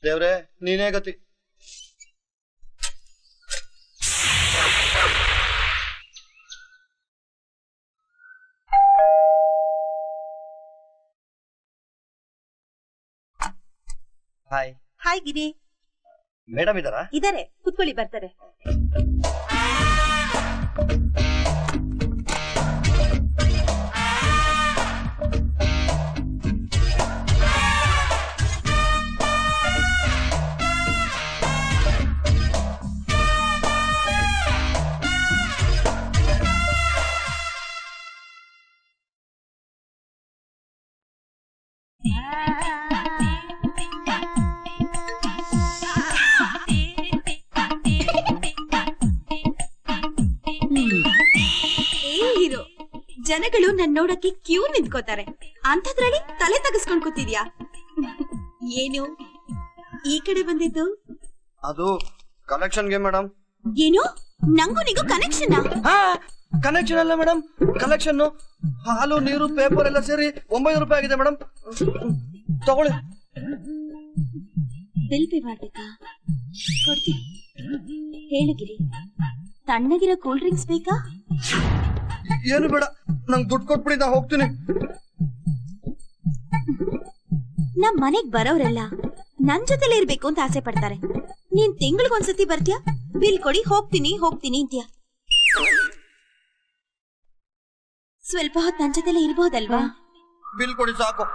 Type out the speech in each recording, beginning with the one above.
ದೇವ್ರೆ ನೀನೇ ಗತಿ. ಹಾಯ್. ಹಾಯ್ ಗಿರಿ. ಮೇಡಮ್ ಇದಾರಾ? ಇದಾರೆ, ಕುತ್ಕೊಳ್ಳಿ, ಬರ್ತಾರೆ. ಜನಗಳು ನನ್ ನೋಡಕ್ಕೆ ಕ್ಯೂ ನಿಂತ್ಕೋತಾರೆ, ಅಂತದ್ರಲ್ಲಿ ತಲೆ ತಗಸ್ಕೊಂಡ್ ಕೂತಿದ್ಯಾ? ಏನು ಈ ಕಡೆ ಬಂದಿದ್ದು? ಅದು ಕಲೆಕ್ಷನ್ಗೆ ಮೇಡಮ್. ಏನು ನಂಗೂ ನಿಗೂ ಕನೆಕ್ಷನ್? ಕನೆಕ್ಷನ್ ಅಲ್ಲ ಮೇಡಮ್, ಕಲೆಕ್ಷನ್. ಹಾಲು ನೀರು ಪೇಪರ್ ಎಲ್ಲ ಸೇರಿ 900 ರೂಪಾಯಿ ಆಗಿದೆ ಮೇಡಮ್. ತಗೊಳ್ಳಿ. ಬಿಲ್ ಪೇ ಮಾಡ್ಬೇಕಾ? ಕೊಡ್ತೀನಿ. ಹೇಳುಗಿರಿ, ತಣ್ಣಗಿರೋ ಕೂಲ್ ಡ್ರಿಂಕ್ಸ್ ಬೇಕಾ? ಏನು ಬೇಡ, ನಂಗೆ ದುಡ್ಡು ಕೊಟ್ಬಿಡಿ, ನಾ ಹೋಗ್ತೀನಿ. ನಮ್ ಮನೆಗ್ ಬರೋರೆಲ್ಲ ನನ್ ಜೊತೆಲೇ ಇರ್ಬೇಕು ಅಂತ ಆಸೆ ಪಡ್ತಾರೆ. ನೀನ್ ತಿಂಗಳಿಗೊಂದ್ಸತಿ ಬರ್ತೀಯ, ಬಿಲ್ ಕೊಡಿ, ಹೋಗ್ತೀನಿ ಹೋಗ್ತೀನಿ ಅಂತೀಯ. ಸ್ವಲ್ಪ ಹೊತ್ತು ನನ್ ಜೊತೆಲೇ ಇರ್ಬೋದಲ್ವಾ? ಬಿಲ್ ಕೊಡಿ ಸಾಕು.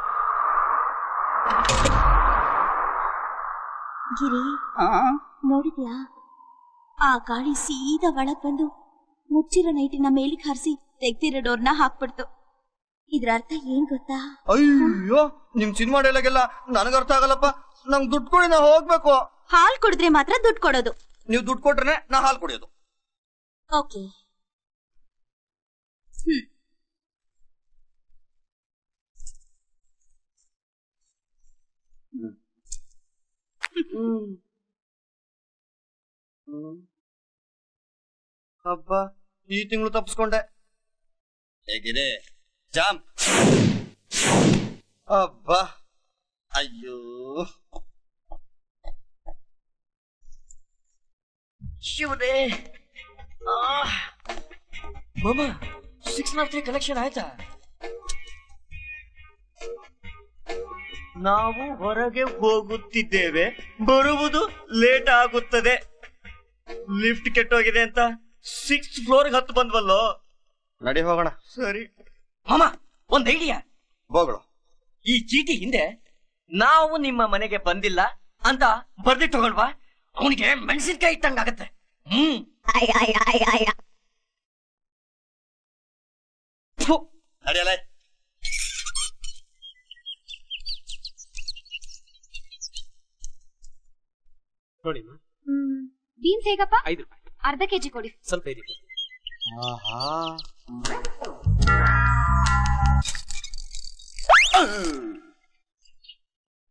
ಗಿರಿ, ನೋಡಿದ್ಯಾ? ಆ ಗಾಳಿ ಸೀದಾ ಒಳಗ್ ಬಂದು ಮುಚ್ಚಿರೋ ನೈಟಿನ ಮೇಲಿಗೆ ಹಾರಿಸಿ ತೆಗ್ದಿರೋ ಡೋರ್ನ ಹಾಕ್ಬಿಡ್ತು. ಇದ್ರ ಅರ್ಥ ಏನ್ ಗೊತ್ತಾ? ಅಯ್ಯೋ, ನಿಮ್ ಸಿನಿಮಾ ಡೈಲಾಗೆಲ್ಲ ನನಗ ಅರ್ಥ ಆಗಲ್ಲಪ್ಪ. ನಂಗೆ ದುಡ್ಡು ಕೊಡಿ, ನಾ ಹೋಗ್ಬೇಕು. ಹಾಲ್ ಕುಡಿದ್ರೆ ಮಾತ್ರ ದುಡ್ಡು ಕೊಡೋದು. ನೀವು ದುಡ್ಡು ಕೊಟ್ರೆ ನಾ ಹಾಲು ಕುಡಿಯೋದು. ಓಕೆ. ಹಬ್ಬ, ಈ ತಿಂಗಳು ತಪ್ಪಿಸ್ಕೊಂಡೆ. ಹೇಗಿದೆ ಜಾಮ್? ಹಬ್ಬ. ಅಯ್ಯೋ, ಶಿವನೇ. ಮಾಮ, 603 ಕಲೆಕ್ಷನ್ ಆಯ್ತಾ? ನಾವು ಹೊರಗೆ ಹೋಗುತ್ತಿದ್ದೇವೆ, ಬರುವುದು ಲೇಟ್ ಆಗುತ್ತದೆ. ಲಿಫ್ಟ್ ಕೆಟ್ಟೋಗಿದೆ ಅಂತ 6th ಫ್ಲೋರ್ಗೆ ಹತ್ತು ಬಂದ್ವಲ್ಲೋ. ನಡಿ ಹೋಗೋಣ. ಸರಿ ಮಾಮ, ಒಂದ್ ಐಡಿಯಾ. ಹೋಗೋಣ. ಈ ಚೀಟಿ ಹಿಂದೆ ನಾವು ನಿಮ್ಮ ಮನೆಗೆ ಬಂದಿಲ್ಲ ಅಂತ ಬರ್ದಿಟ್ಟು ಹೋಗಲ್ವಾ? ಅವನಿಗೆ ಮೆಣಸಿನ್ಕಾಯಿ ಇಟ್ಟಂಗಾಗತ್ತೆ. ನಡಿಯಲ್ಲ. ನೋಡಿ ಬೀನ್ಸ್ ಹೇಗಪ್ಪ? 5 ರೂಪಾಯಿ. ಅರ್ಧ ಕೆಜಿ ಕೊಡಿ. ಸ್ವಲ್ಪ ಇರಿ.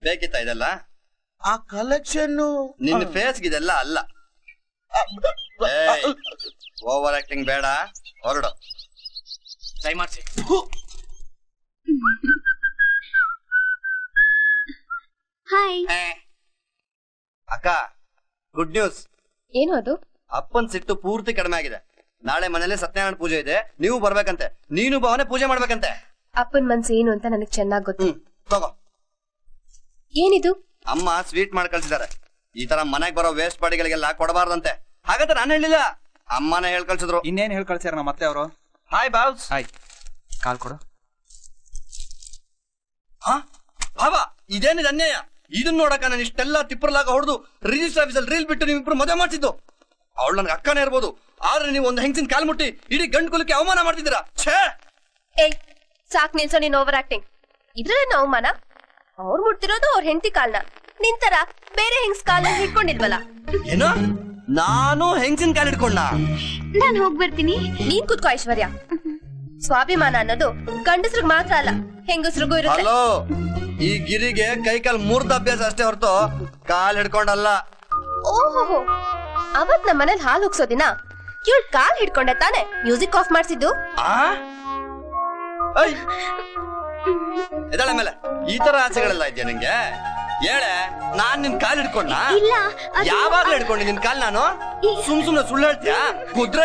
ಬೇಕಿತ್ತ ಇದೆಲ್ಲ? ಆ ಕಲೆಕ್ಷನ್ ನಿನ್ನ ಫೇಸ್ಗಿದೆಲ್ಲ ಅಲ್ಲ. ಓವರ್ ಆಕ್ಟಿಂಗ್ ಬೇಡ, ಹೊರಡು. ಟ್ರೈ ಮಾಡ್ಸಿ. ಹಾಯ್ ಅಕ್ಕ, ಗುಡ್ ನ್ಯೂಸ್. ಏನು ಅದು? ಅಪ್ಪನ್ ಸಿಟ್ಟು ಪೂರ್ತಿ ಕಡಿಮೆ ಆಗಿದೆ. ನಾಳೆ ಮನೇಲಿ ಸತ್ಯನಾರಾಯಣ ಪೂಜೆ ಇದೆ, ನೀವು ಬರ್ಬೇಕಂತೆ. ನೀನು ಭಾವನೆ ಪೂಜೆ ಮಾಡ್ಬೇಕಂತೆ. ಅಪ್ಪನ್ ಮನ್ಸು ಏನು ಅಂತ ನನಗೆ ಚೆನ್ನಾಗಿ ಗೊತ್ತು. ತಗೋ. ಏನಿದು? ಅಮ್ಮ ಸ್ವೀಟ್ ಮಾಡಿ ಕಳ್ಸಿದ್ದಾರೆ. ಈ ತರ ಮನೆಗ್ ಬರೋ ವೇಸ್ಟ್ ಬಾಡಿಗಳಿಗೆಲ್ಲ ಕೊಡಬಾರ್ದಂತೆ. ಹಾಗಾದ್ರೆ ನಾನು ಹೇಳಿಲ್ಲ, ಅಮ್ಮನೇ ಹೇಳ್ ಕಳ್ಸಿದ್ರು. ಇನ್ನೇನ್ ಹೇಳ್ ಕಳ್ಸ್ಯಾರ ನಮ್ಮ ಮತ್ತೆ ಅವರು? ಹಾಯ್ ಬಾವ್ಸ್. ಹಾಯ್. ಕಾಲ್ ಕೊಡು. ಬಾಬಾ, ಇದೇನಿದೆ ಅನ್ಯಾಯ? ಇದನ್ನ ನೋಡಕ ನಾನು ಇಷ್ಟೆಲ್ಲ ತಿಪ್ಪರ್ಲಾಗ ಹೊಡೆದು ರಿಜಿಸ್ಟರ್ ಆಫೀಸಲ್ಲಿ ರೀಲ್ ಬಿಟ್ಟು ನಿಮ್ಮಿಬ್ರು ಮದುವೆ ಮಾಡ್ತಿದ್ದು. ಅವಳು ನನ್ಗೆ ಅಕ್ಕನೇ ಇರ್ಬೋದು, ಆದ್ರೆ ನೀವು ಒಂದು ಹೆಂಗಸಿನ ಕಾಲ್ ಮುಟ್ಟಿ ಇಡೀ ಗಂಡು ಕುಲಕ್ಕೆ ಅವಮಾನ ಮಾಡ್ತಿದ್ದೀರಾ. ಛೇ! ಏಯ್, ಸಾಕ್ ನಿಲ್ಸೋ ನೀನ್ ಓವರ್ ಆಕ್ಟಿಂಗ್. ಇದ್ರಲ್ಲೇನು ಅವಮಾನ? ಅವ್ರು ಮುಟ್ತಿರೋದು ಅವ್ರ ಹೆಂಡತಿ ಕಾಲ್ನ, ನಿಂತರ ಬೇರೆ ಹೆಂಗ್ಸ್ ಕಾಲ್ನ ಹಿಡ್ಕೊಂಡಿಲ್ವಲ್ಲ. ಏನೋ ನಾನು ಹೆಂಗಸಿನ ಕಾಲ್ ಹಿಡ್ಕೊಂಡ? ನಾನು ಹೋಗಿ ಬರ್ತೀನಿ. ನೀನ್ ಕುತ್ಕೋ ಐಶ್ವರ್ಯ. ಸ್ವಾಭಿಮಾನ ಅನ್ನೋದು ಗಂಡಸ್ರಿಗೆ ಮಾತ್ರ ಅಲ್ಲ, ಹೆಂಗಸ್ರಿಗೂ ಇರುತ್ತೆ. ಹಲೋ, ಈ ಗಿರಿಗೆ ಕೈ ಕಾಲ್ ಮುರ್ದ ಅಭ್ಯಾಸ ಅಷ್ಟೇ ಹೊರತು ಕಾಲ್ ಹಿಡ್ಕೊಂಡಲ್ಲ. ಓಹೋ, ಅವತ್ ನಮ್ಮ ಮನೇಲಿ ಹಾಲು ಹೋಗ್ಸೋ ದಿನ ಇವಳು ಕಾಲ್ ಹಿಡ್ಕೊಂಡೆ ತಾನೆ ಮ್ಯೂಸಿಕ್ ಆಫ್ ಮಾಡ್ಸಿದ್ದು. ಎದಳ ಮೇಲೆ ಈ ತರ ಆಸೆಗಳೆಲ್ಲ ಇದೆಯಾ ನಿಂಗೆ? ಹೇಳೆ, ನಾನ್ ನಿನ್ ಕಾಲ್ ಹಿಡ್ಕೊಂಡ? ಇಲ್ಲ, ಯಾವಾಗ್ಲೂ ಹಿಡ್ಕೊಂಡೆ ನಿನ್ ಕಾಲ್ ನಾನು? ಸುಮ್ನೆ ಸುಳ್ಳು ಹೇಳ್ತೀಯಾ? ಕುದ್ರೆ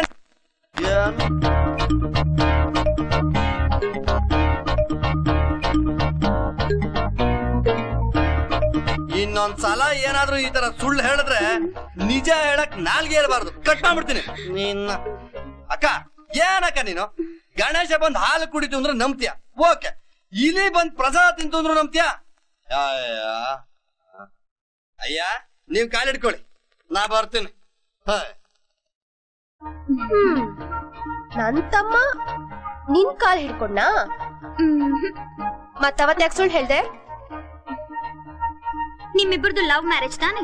ಇನ್ನೊಂದ್ಸಲ ಏನಾದ್ರೂ ಈ ತರ ಸುಳ್ಳು ಹೇಳಿದ್ರೆ ನಿಜ ಹೇಳಕ್ ನಾಲ್ಗೆ ಹೇಳ್ಬಾರ್ದು, ಕಟ್ ಮಾಡ್ಬಿಡ್ತೀನಿ ನಿನ್ನ. ಅಕ್ಕ, ಏನಕ್ಕ ನೀನು? ಗಣೇಶ ಬಂದ್ ಹಾಲು ಕುಡಿತು ಅಂದ್ರೆ ನಂಬ್ತೀಯ, ಓಕೆ. ಇಲಿ ಬಂದ್ ಪ್ರಸಾದ ತಿಂತು ಅಂದ್ರು ನಂಬ್ತೀಯ? ಅಯ್ಯ, ನೀವ್ ಕಾಲ್ ಹಿಡ್ಕೊಳ್ಳಿ, ನಾ ಬರ್ತೀನಿ. ನನ್ ತಮ್ಮ ನಿನ್ ಕಾಲ್ ಹಿಡ್ಕೊಂಡ? ಮತ್ತವತ್ ಯಾಕೆ ಸುಳ್ಳು ಹೇಳ್ದೆ? ನಿಮ್ಮಿಬ್ಬರದು ಲವ್ ಮ್ಯಾರೇಜ್ ತಾನೆ?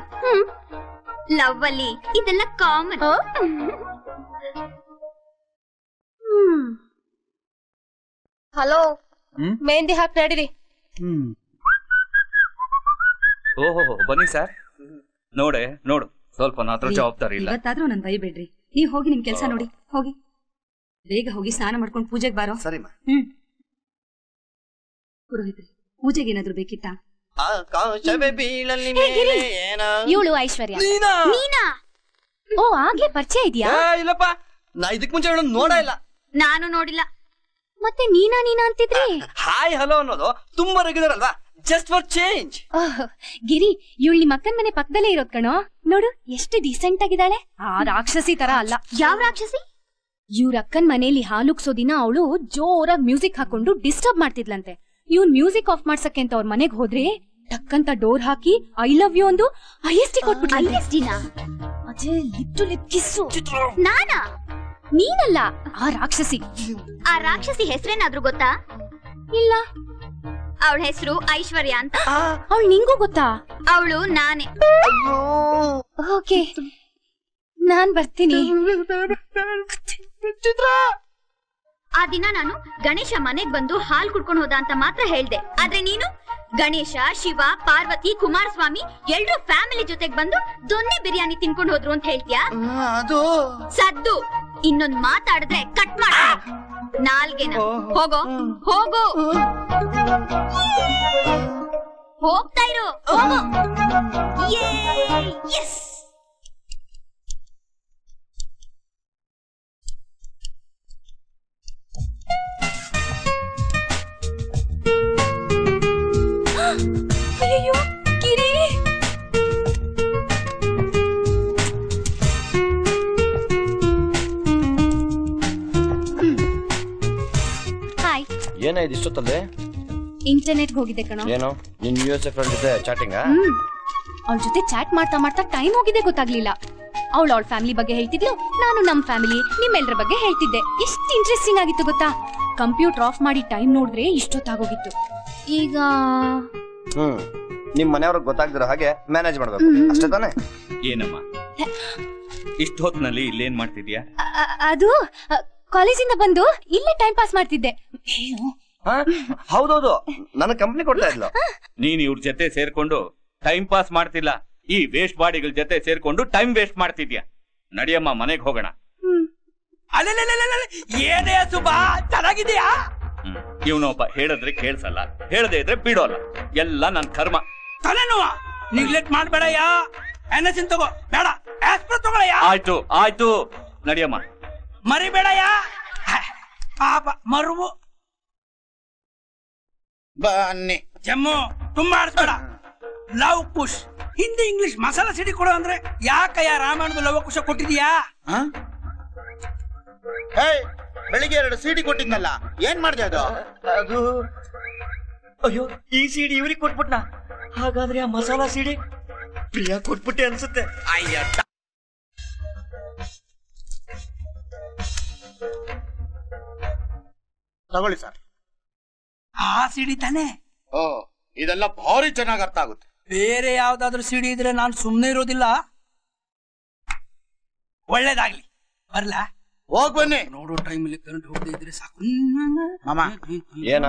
ಲವ್ ಅಲ್ಲಿ ಇದೆಲ್ಲ ಕಾಮನ್. ಹಲೋ, ಮೆಹಂದಿ ಹಾಕ್ ನಡೀರಿ. ಓಹೋ, ಬನ್ನಿ ಸರ್. ನೋಡು ಸ್ವಲ್ಪ ನಾತ್ರ ಜವಾಬ್ದಾರಿ ಇಲ್ಲ. ಇವತ್ತಾದ್ರೂ ನನ್ ಬೈಬೇಡ್ರಿ. ನೀವ್ ಹೋಗಿ ನಿಮ್ ಕೆಲ್ಸ ನೋಡಿ, ಹೋಗಿ ಬೇಗ ಹೋಗಿ ಸ್ನಾನ ಮಾಡ್ಕೊಂಡು ಪೂಜೆಗೆ ಬಾರೋ. ಸರಿಮ್ಮ. ಪುರೋಹಿತ್ರಿ, ಪೂಜೆಗೆ ಏನಾದ್ರು ಬೇಕಿತ್ತಾ? ಇವಳು ಐಶ್ವರ್ಯ. ನೀನಾ? ಓ, ಆಗ್ಲೇ ಪರಿಚಯ ಇದೆಯಾ? ಇಲ್ಲಪ್ಪ, ನಾ ಇದಕ್ ಮುಂಚೆ ನೋಡ ಇಲ್ಲ. ನಾನು ನೋಡಿಲ್ಲ. ಮತ್ತೆ ನೀನಾ ಅಂತಿದ್ರಿ? ಹಾಯ್ ಹಲೋ ಅನ್ನೋದು ತುಂಬಾ ರೆಗ್ಯುಲರ್ ಅಲ್ವಾ, ಜಸ್ಟ್ ಫಾರ್ ಚೇಂಜ್. ಗಿರಿ, ಇವಳು ನಿಮ್ಮ ಅಕ್ಕನ ಮನೆ ಪಕ್ಕದಲ್ಲೇ ಇರೋದ್ ಕಣೋ. ನೋಡು ಎಷ್ಟು ಡೀಸೆಂಟ್ ಆಗಿದ್ದಾಳೆ. ಆ ರಾಕ್ಷಸಿ ತರ ಅಲ್ಲ. ಯಾವ ರಾಕ್ಷಸಿ? ಇವ್ರ ಅಕ್ಕನ್ ಮನೇಲಿ ಹಾಲುಕ್ಸೋ ದಿನ ಅವಳು ಜೋರಾಗಿ ಮ್ಯೂಸಿಕ್ ಹಾಕೊಂಡು ಡಿಸ್ಟರ್ಬ್ ಮಾಡ್ತಿದ್ಲಂತೆ. ಇವ್ನ್ ಮ್ಯೂಸಿಕ್ ಆಫ್ ಮಾಡ್ಸಕ್ಕೆ ಅಂತ ಅವ್ರ ಮನೆಗ್ ಹೋದ್ರೆ ಟಕ್ಕಂತ ಡೋರ್ ಹಾಕಿ ಐ ಲವ್ ಯು ಒಂದು IST ಕೊಟ್ಬಿಟ್ಟು. ಅದೇ ಲಿಪ್ ಟು ಲಿಪ್ ಕಿಸ್ಸು. ನಾನಾ? ನೀನಲ್ಲ, ಆ ರಾಕ್ಷಸಿ. ಆ ರಾಕ್ಷಸಿ ಹೆಸರೇನಾದ್ರೂ ಗೊತ್ತಾ? ಇಲ್ಲ. ಅವಳ ಹೆಸರು ಐಶ್ವರ್ಯ ಅಂತ. ಅವಳು ನಿಂಗೂ ಗೊತ್ತಾ? ಅವಳು ನಾನೇ. ಓಕೆ, ನಾನ್ ಬರ್ತೀನಿ. ಆ ದಿನ ನಾನು ಗಣೇಶ ಮನೆಗ್ ಬಂದು ಹಾಲ್ ಕುಡ್ಕೊಂಡು ಹೋದ ಅಂತ ಮಾತ್ರ ಹೇಳ್ದೆ. ಆದ್ರೆ ನೀನು ಗಣೇಶ, ಶಿವ, ಪಾರ್ವತಿ, ಕುಮಾರಸ್ವಾಮಿ ಎಲ್ರೂ ಫ್ಯಾಮಿಲಿ ಜೊತೆಗ್ ಬಂದು ದೊನ್ನೆ ಬಿರಿಯಾನಿ ತಿನ್ಕೊಂಡು ಹೋದ್ರು ಅಂತ ಹೇಳ್ತೀಯಾ? ಅದು ಸದ್ದು. ಇನ್ನೊಂದ್ ಮಾತಾಡಿದ್ರೆ ಕಟ್ ಮಾಡ್ತೀನಿ ನಾಲ್ಗೆನ. ಹೋಗೋ ಹೋಗೋ, ಹೋಗ್ತಾ ಇರು, ಹೋಗೋ. ಎಸ್. ಅಯ್ಯೋ ಗಿರಿ, ಹಾಯ್. ಏನಾಯ್ತು ಇಷ್ಟೊತ್ತಲ್ಲೇ? ಇಂಟರ್ನೆಟ್ ಹೋಗಿದ್ದೆ ಕಣೋ. ಏನೋ ನಿನ್ USA ಫ್ರೆಂಡ್ ಜೊತೆ ಚಾಟಿಂಗ್? ಅವಳ ಜೊತೆ ಚಾಟ್ ಮಾಡ್ತಾ ಟೈಮ್ ಹೋಗಿದೆ ಗೊತ್ತಾಗ್ಲಿಲ್ಲ. ಅವಳು ಅವಳ ಫ್ಯಾಮಿಲಿ ಬಗ್ಗೆ ಹೇಳ್ತಿದ್ಲು, ನಾನು ನಮ್ ಫ್ಯಾಮಿಲಿ ನಿಮ್ಮೆಲ್ಲರ ಬಗ್ಗೆ ಹೇಳ್ತಿದ್ದೆ. ಎಷ್ಟು ಇಂಟ್ರೆಸ್ಟಿಂಗ್ ಆಗಿತ್ತು ಗೊತ್ತಾ? ಕಂಪ್ಯೂಟರ್ ಆಫ್ ಮಾಡಿ ಟೈಮ್ ನೋಡಿದ್ರೆ ಇಷ್ಟೊತ್ತಾಗೋಗಿತ್ತು. ಈಗ ನಿಮ್ ಮನೆಯವ್ರಿಗೆ ಗೊತ್ತಾಗ್ದಿರೋ ಹಾಗೆ ಮ್ಯಾನೇಜ್ ಮಾಡ್ಬೇಕು, ಅಷ್ಟೇ ತಾನೆ? ಏನಮ್ಮ ಇಷ್ಟು ಹೊತ್ತಿನಲ್ಲಿ ಇಲ್ಲೇನ್ ಮಾಡ್ತಿದ್ಯಾ? ಅದು ಕಾಲೇಜಿಂದ ಬಂದು ಇಲ್ಲೇ ಟೈಮ್ ಪಾಸ್ ಮಾಡ್ತಿದ್ದೆ. ಹೌದೌದು, ನನ್ನ ಕಂಪ್ನಿ ಕೊಡ್ತಾ ಇದ್ಲು. ನೀನ್ ಇವ್ರ ಜೊತೆ ಸೇರ್ಕೊಂಡು ಟೈಮ್ ಪಾಸ್ ಮಾಡ್ತಿಲ್ಲ, ಈ ವೇಸ್ಟ್ ಬಾಡಿಗಳ ಜೊತೆ ಸೇರ್ಕೊಂಡು ಟೈಮ್ ವೇಸ್ಟ್ ಮಾಡ್ತಿದ್ಯಾ. ನಡಿಯಮ್ಮ, ಮನೆಗೆ ಹೋಗೋಣ. ಏನೇ ಸುಬಾ, ಚೆನ್ನಾಗಿದ್ಯಾ? ಇವನೊಬ್ಬ ಹೇಳಿದ್ರೆ ಕೇಳ್ಸಲ್ಲ, ಹೇಳದೆ ಇದ್ರೆ ಬಿಡೋಲ್ಲ. ಎಲ್ಲ ನನ್ ಕರ್ಮ. ತಲೆನೋವ ನಿಗ್ಲೆಕ್ಟ್ ಮಾಡ್ಬೇಡಯ್ಯ. ಎನಸಿನ್ ತಗೋ, ಬೇಡ ಆಸ್ಪತ್ರೆ ತಗೊಳಯ್ಯ. ಆಯ್ತು ನಡಿಯಮ್ಮ. ಮರಿಬೇಡಯ್ಯ, ಪಾಪ ಮರುವು. ಬನ್ನಿ. ಜಮ್ಮು ತುಂಬಾ ಆಡಿಸ್ಬೇಡ. ಲವ್ ಕುಶ್, ಹಿಂದಿ ಇಂಗ್ಲಿಷ್ ಮಸಾಲಾ ಸಿಡಿ ಕೊಡು ಅಂದ್ರೆ ಯಾಕಯ್ಯ ರಾಮಾಯಣದ ಲವ ಕುಶ ಕೊಟ್ಟಿದ್ಯಾ? ಬೆಳಿಗ್ಗೆ 2 CD ಕೊಟ್ಟಿದ್ನಲ್ಲ, ಏನ್ ಮಾಡ್ದೆ ಅದು? ಅದು ಅಯ್ಯೋ, ಈ CD ಇವ್ರಿಗೆ ಕೊಟ್ಬಿಟ್ನ. ಹಾಗಾದ್ರೆ ಆ ಮಸಾಲಾ CD ಪ್ರಿಯಾ ಕೊಟ್ಬಿಟ್ಟೆ ಅನ್ಸುತ್ತೆ. ಅಯ್ಯ, ತಗೊಳ್ಳಿ ಸರ್. ಆ ಸಿಡಿ ತಾನೆ? ಓ, ಇದೆಲ್ಲ ಭಾರಿ ಚೆನ್ನಾಗಿ ಅರ್ಥ ಆಗುತ್ತೆ. ಬೇರೆ ಯಾವ್ದಾದ್ರು ಸಿಡಿ ಇದ್ರೆ ನಾನು ಸುಮ್ನೆ ಇರೋದಿಲ್ಲ. ಒಳ್ಳೇದಾಗ್ಲಿ, ಬರ್ಲಾ? ಹೋಗ್ ಬನ್ನಿ. ನೋಡೋ ಟೈಮಲ್ಲಿ ಕರೆಂಟ್ ಹೋಗದೆ ಇದ್ರೆ ಸಾಕು. ಮಾಮ, ಏನ?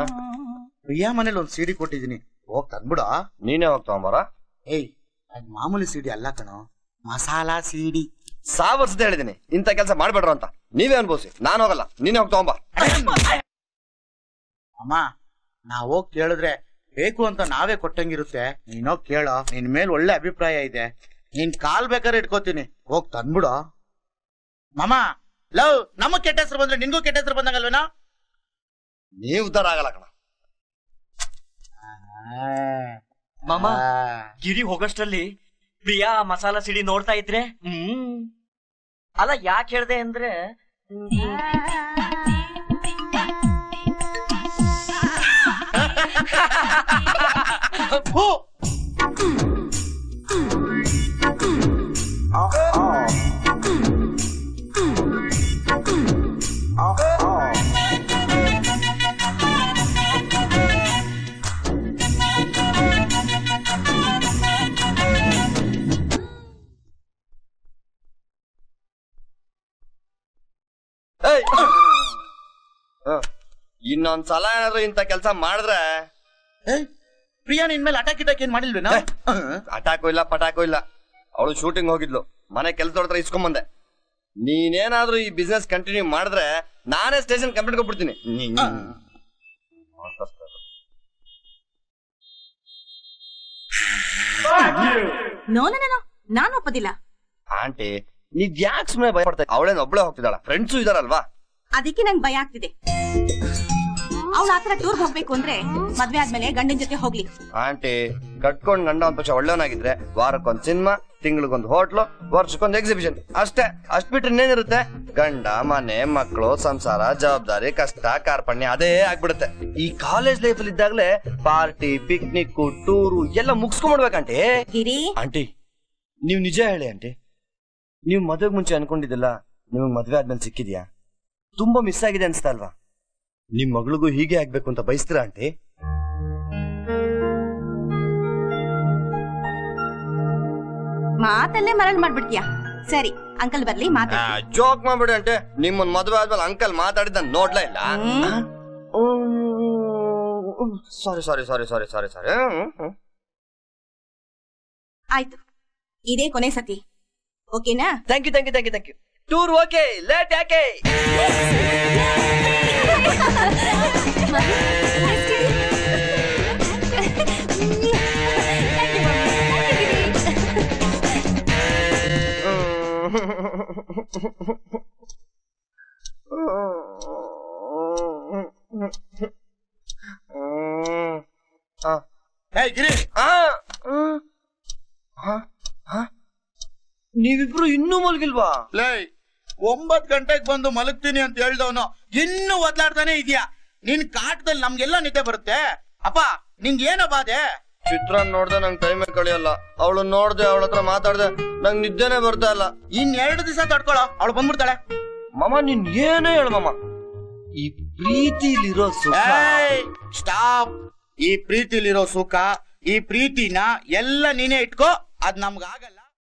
ಪ್ರಿಯಾ ಮನೇಲಿ ಒಂದು CD ಕೊಟ್ಟಿದ್ದೀನಿ, ಹೋಗ್ ತಂದ್ಬಿಡ. ನೀನೇ ಹೋಗ್ ತಗೊಂಬಾರ. ಏಯ್, ಅದ್ ಮಾಮೂಲಿ CD ಅಲ್ಲ ಕಣೋ, ಮಸಾಲಾ CD. ಸಾವರ್ಸದೆ ಹೇಳಿದೀನಿ ಇಂಥ ಕೆಲಸ ಮಾಡ್ಬೇಡ್ರು ಅಂತ. ನೀವೇ ಅನ್ಬೋಸಿ, ನಾನು ಹೋಗಲ್ಲ, ನೀನೇ ಹೋಗ್ ತಗೊಂಬ. ಅಮ್ಮ, ನಾ ಹೋಗ್ ಕೇಳಿದ್ರೆ ಬೇಕು ಅಂತ ನಾವೇ ಕೊಟ್ಟಂಗಿರುತ್ತೆ. ನೀನೋ ಕೇಳೋ, ನಿನ್ ಮೇಲ್ ಒಳ್ಳೆ ಅಭಿಪ್ರಾಯ ಇದೆ. ನೀನ್ ಕಾಲ್ ಬೇಕಾದ್ರೆ ಇಟ್ಕೋತೀನಿ, ಹೋಗ್ ತಂದ್ಬಿಡೋ. ಮಾಮ ಲವ್, ನಮಗ್ ಕೆಟ್ಟ ಹೆಸರು ಬಂದ್ರೆ ನಿನ್ಗೂ ಕೆಟ್ಟ ಹೆಸರು ಬಂದಂಗಲ್ವೇನೋ? ನೀವ್ ಉದ್ದಾರ ಆಗಲ್ಲ ಕಣ. ಮಾಮ, ಗಿರಿ ಹೋಗೋಷ್ಟರಲ್ಲಿ ಪ್ರಿಯಾ ಮಸಾಲಾ ಸಿಡಿ ನೋಡ್ತಾ ಇದ್ರೆ ಅಲ್ಲ ಯಾಕೆ ಹೇಳ್ದೆ ಅಂದ್ರೆ ಇನ್ನೊಂದ್ಸಲ ಏನಾದ್ರು ಇಂತ ಕೆಲ್ಸ ಮಾಡಿದ್ರೆ ಪ್ರಿಯಾ ನಿನ್ ಮೇಲೆ ಅಟ್ಯಾಕ್ ಏನ್ ಮಾಡಿಲ್ವೇನೋ? ಅಟಾಕು ಇಲ್ಲ ಪಟಾಕು ಇಲ್ಲ. ಅವಳು ಶೂಟಿಂಗ್ ಹೋಗಿದ್ಲು, ಮನೆ ಕೆಲ್ಸದವ್ರ ಹತ್ರ ಇಸ್ಕೊಂಬಂದೆ. ನೀನೇನಾದ್ರೂ ಈ ಬಿಸ್ನೆಸ್ ಕಂಟಿನ್ಯೂ ಮಾಡಿದ್ರೆ ನಾನೇ ಸ್ಟೇಷನ್ ಕಂಪ್ಲೇಂಟ್ ಕೊಟ್ಬಿಡ್ತೀನಿ. ನೋ ನಾನು ಒಪ್ಪದಿಲ್ಲ. ಆಂಟಿ, ನೀವ್ ಯಾಕೆ ಸುಮ್ಮನೆ ಭಯ ಪಡ್ತಾ? ಅವಳೇನ್ ಒಬ್ಳೆ ಹೋಗ್ತಿದ್ದಾಳ, ಫ್ರೆಂಡ್ಸು ಇದಾರಲ್ವಾ? ಅದಕ್ಕೆ ನಂಗೆ ಭಯ ಆಗ್ತಿದೆ. ಅವಳು ಆತರ ಟೂರ್ ಹೋಗ್ಬೇಕು ಅಂದ್ರೆ ಮದ್ವೆ ಆದ್ಮೇಲೆ ಗಂಡನ ಜೊತೆ ಹೋಗ್ಲಿ. ಆಂಟಿ, ಕಟ್ಕೊಂಡ್ ಗಂಡ ಒಂದ್ ಪಕ್ಷ ಒಳ್ಳೆವನಾಗಿದ್ರೆ ವಾರಕ್ಕೊಂದ್ ಸಿನಿಮಾ, ತಿಂಗಳಿಗೊಂದು ಹೋಟ್ಲು, ವರ್ಷಕ್ಕೊಂದು ಎಕ್ಸಿಬಿಷನ್, ಅಷ್ಟೇ. ಅಷ್ಟ್ ಬಿಟ್ರೆ ಇನ್ನೇನಿರುತ್ತೆ? ಗಂಡ, ಮನೆ, ಮಕ್ಕಳು, ಸಂಸಾರ, ಜವಾಬ್ದಾರಿ, ಕಷ್ಟ, ಕಾರ್ಪಣ್ಯ ಅದೇ ಆಗ್ಬಿಡುತ್ತೆ. ಈ ಕಾಲೇಜ್ ಲೈಫ್ ಅಲ್ಲಿ ಇದ್ದಾಗಲೇ ಪಾರ್ಟಿ, ಪಿಕ್ನಿಕ್, ಟೂರು ಎಲ್ಲ ಮುಗಿಸ್ಕೊಂಡ್ಬಿಡ್ಬೇಕಂಟಿ. ಆಂಟಿ, ನೀವ್ ನಿಜ ಹೇಳಿ ಆಂಟಿ, ನೀವ್ ಮದ್ವೆಗ್ ಮುಂಚೆ ಅನ್ಕೊಂಡಿದ್ದಿಲ್ಲ ನಿಮಗ್ ಮದ್ವೆ ಆದ್ಮೇಲೆ ಸಿಕ್ಕಿದ್ಯಾ? ತುಂಬಾ ಮಿಸ್ ಆಗಿದೆ ಅನ್ಸ್ತಾ ಅಲ್ವಾ? ನಿಮ್ ಮಗಳಿಗೂ ಹೀಗೆ ಆಗ್ಬೇಕು ಅಂತ ಬಯಸ್ತೀರಾ ಆಂಟಿ? ಮಾತಲ್ಲೇ ಮರಳ್ ಮಾಡ್ಬಿಡ್ತೀಯ. ಸರಿ, ಅಂಕಲ್ ಬರ್ಲಿ ಮಾತಾಡ್ತೀನಿ. ಜೋಕ್ ಮಾಡ್ಬಿಡಿ ಆಂಟಿ, ನಿಮ್ಮನ್ ಮದ್ವೆ ಆದ್ಮೇಲೆ ಅಂಕಲ್ ಮಾತಾಡಿದ್ದ ನೋಡ್ಲಾ ಇಲ್ಲ. ಸಾರಿ ಸಾರಿ ಸಾರಿ ಸಾರಿ ಸಾರಿ ಸಾರಿ. ಆಯ್ತು, ಇದೇ ಕೊನೆ ಸತಿ. ಓಕೆನಾ? Thank you thank you thank you thank you. Tour okay, late ಯಾಕೆ? ನೀವಿಬ್ರು ಇನ್ನೂ ಮಲಗಿಲ್ವಾ? ಲೈ, 9 ಗಂಟೆಗೆ ಬಂದು ಮಲಗ್ತೀನಿ ಅಂತ ಹೇಳ್ದವನು ಇನ್ನೂ ಒದ್ಲಾಡ್ತಾನೆ ಇದೆಯಾ? ನಿನ್ ಕಾಟದಲ್ಲಿ ನಮ್ಗೆಲ್ಲ ನಿದ್ದೆ ಬರುತ್ತೆ. ಅಪ್ಪ, ನಿಂಗೆ ಏನೋ ಬಾಧೆ? ಚಿತ್ರಾನ್ ನೋಡ್ದೆ ನಂಗೆ ಟೈಮೇ ಕಳಿಯಲ್ಲ. ಅವಳು ನೋಡ್ದೆ, ಅವಳ ಹತ್ರ ಮಾತಾಡ್ದೆ, ನಂಗೆ ನಿದ್ದೆನೆ ಬರ್ತಾ ಇಲ್ಲ. 2 ದಿವಸ ತಡ್ಕೊಳೋ, ಅವಳು ಬಂದ್ಬಿಡ್ತಾಳೆ. ಮಾಮ, ನೀನ್ ಏನೇ ಹೇಳು ಮಾಮ, ಈ ಪ್ರೀತಿಲಿರೋ ಸುಖ. ಸ್ಟಾಪ್. ಈ ಪ್ರೀತಿಲಿರೋ ಸುಖ, ಈ ಪ್ರೀತಿನ ಎಲ್ಲ ನೀನೇ ಇಟ್ಕೋ, ಅದ್ ನಮ್ಗಾಗಲ್ಲ.